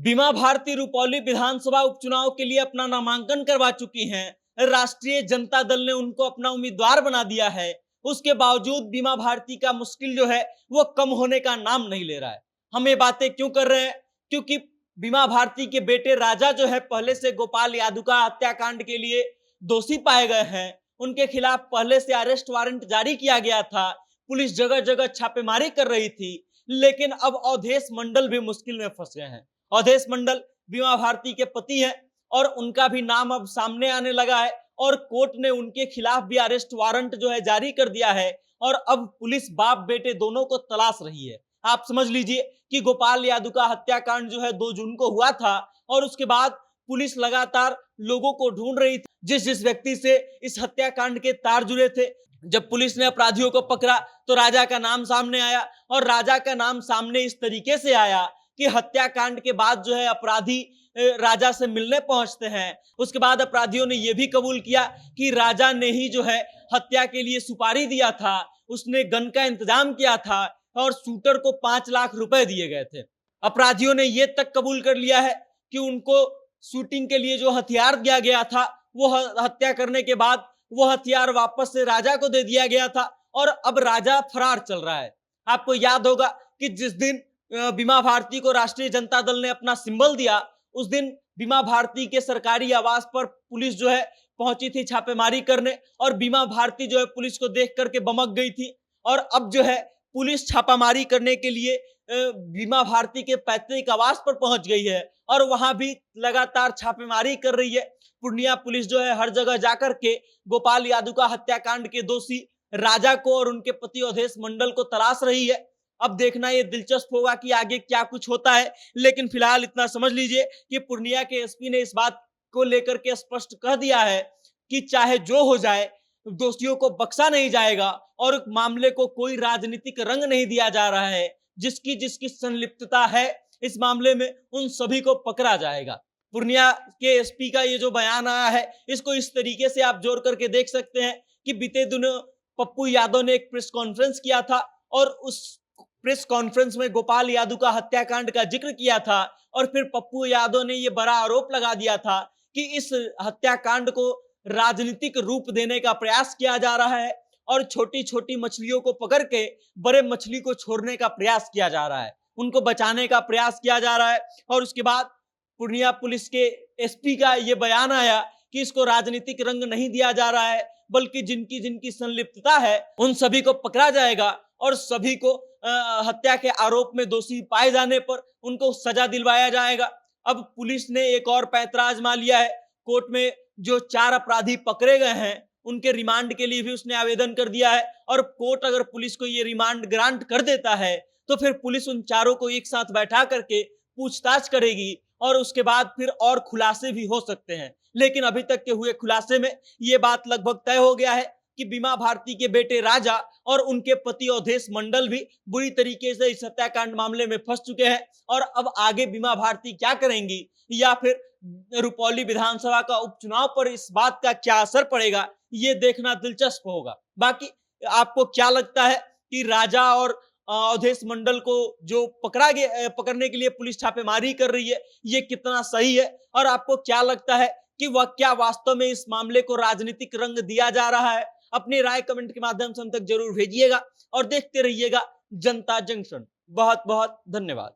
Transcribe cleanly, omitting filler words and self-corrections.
बीमा भारती रुपौली विधानसभा उपचुनाव के लिए अपना नामांकन करवा चुकी हैं। राष्ट्रीय जनता दल ने उनको अपना उम्मीदवार बना दिया है। उसके बावजूद बीमा भारती का मुश्किल जो है वो कम होने का नाम नहीं ले रहा है। हम ये बातें क्यों कर रहे हैं? क्योंकि बीमा भारती के बेटे राजा जो है पहले से गोपाल यादव का हत्याकांड के लिए दोषी पाए गए हैं। उनके खिलाफ पहले से अरेस्ट वारंट जारी किया गया था। पुलिस जगह जगह छापेमारी कर रही थी, लेकिन अब अवधेश मंडल भी मुश्किल में फंस गए हैं। अवधेश मंडल बीमा भारती के पति हैं और उनका भी नाम अब सामने आने लगा है और कोर्ट ने उनके खिलाफ भी अरेस्ट वारंट जो है जारी कर दिया है और अब पुलिस बाप बेटे दोनों को तलाश रही है। आप समझ लीजिए कि गोपाल यादव का हत्याकांड जो है 2 जून को हुआ था और उसके बाद पुलिस लगातार लोगों को ढूंढ रही थी जिस जिस व्यक्ति से इस हत्याकांड के तार जुड़े थे। जब पुलिस ने अपराधियों को पकड़ा तो राजा का नाम सामने आया और राजा का नाम सामने इस तरीके से आया कि हत्याकांड के बाद जो है अपराधी राजा से मिलने पहुंचते हैं। उसके बाद अपराधियों ने यह भी कबूल किया कि राजा ने ही जो है हत्या के लिए सुपारी दिया था, उसने गन का इंतजाम किया था और शूटर को 5 लाख रुपए दिए गए थे। अपराधियों ने यह तक कबूल कर लिया है कि उनको शूटिंग के लिए जो हथियार दिया गया था वो हत्या करने के बाद वो हथियार वापस से राजा को दे दिया गया था और अब राजा फरार चल रहा है। आपको याद होगा कि जिस दिन बीमा भारती को राष्ट्रीय जनता दल ने अपना सिंबल दिया, उस दिन बीमा भारती के सरकारी आवास पर पुलिस जो है पहुंची थी छापेमारी करने और बीमा भारती जो है पुलिस को देख करके बमक गई थी और अब जो है पुलिस छापामारी करने के लिए बीमा भारती के पैतृक आवास पर पहुंच गई है और वहां भी लगातार छापेमारी कर रही है। पूर्णिया पुलिस जो है हर जगह जाकर के गोपाल यादव का हत्याकांड के दोषी राजा को और उनके पति अवधेश मंडल को तलाश रही है। अब देखना ये दिलचस्प होगा कि आगे क्या कुछ होता है, लेकिन फिलहाल इतना समझ लीजिए कि पूर्णिया के एसपी ने इस बात को लेकर के स्पष्ट कह दिया है कि चाहे जो हो जाए दोषियों को बख्शा नहीं जाएगा और मामले को कोई राजनीतिक रंग नहीं दिया जा रहा है। जिसकी जिसकी संलिप्तता है इस मामले में उन सभी को पकड़ा जाएगा। पूर्णिया के एसपी का ये जो बयान आया है इसको इस तरीके से आप जोड़ करके देख सकते हैं कि बीते दिनों पप्पू यादव ने एक प्रेस कॉन्फ्रेंस किया था और उस प्रेस कॉन्फ्रेंस में गोपाल यादव का हत्याकांड का जिक्र किया था और फिर पप्पू यादव ने यह बड़ा आरोप लगा दिया था कि इस हत्याकांड को राजनीतिक रूप देने का प्रयास किया जा रहा है और छोटी छोटी मछलियों को पकड़ के बड़े मछली को छोड़ने का प्रयास किया जा रहा है, उनको बचाने का प्रयास किया जा रहा है। और उसके बाद पूर्णिया पुलिस के एसपी का यह बयान आया कि इसको राजनीतिक रंग नहीं दिया जा रहा है, बल्कि जिनकी जिनकी संलिप्तता है उन सभी को पकड़ा जाएगा और सभी को हत्या के आरोप में दोषी पाए जाने पर उनको सजा दिलवाया जाएगा। अब पुलिस ने एक और पैंतरा आजमा लिया है। कोर्ट में जो 4 अपराधी पकड़े गए हैं उनके रिमांड के लिए भी उसने आवेदन कर दिया है और कोर्ट अगर पुलिस को ये रिमांड ग्रांट कर देता है तो फिर पुलिस उन चारों को एक साथ बैठा करके पूछताछ करेगी और उसके बाद फिर और खुलासे भी हो सकते हैं। लेकिन अभी तक के हुए खुलासे में ये बात लगभग तय हो गया है कि बीमा भारती के बेटे राजा और उनके पति अवधेश मंडल भी बुरी तरीके से इस हत्याकांड मामले में फंस चुके हैं और अब आगे बीमा भारती क्या करेंगी या फिर रुपौली विधानसभा का उपचुनाव पर इस बात का क्या असर पड़ेगा ये देखना दिलचस्प होगा। बाकी आपको क्या लगता है कि राजा और अवधेश मंडल को जो पकड़ने के लिए पुलिस छापेमारी कर रही है ये कितना सही है और आपको क्या लगता है कि वह क्या वास्तव में इस मामले को राजनीतिक रंग दिया जा रहा है? अपनी राय कमेंट के माध्यम से हम तक जरूर भेजिएगा और देखते रहिएगा जनता जंक्शन। बहुत बहुत धन्यवाद।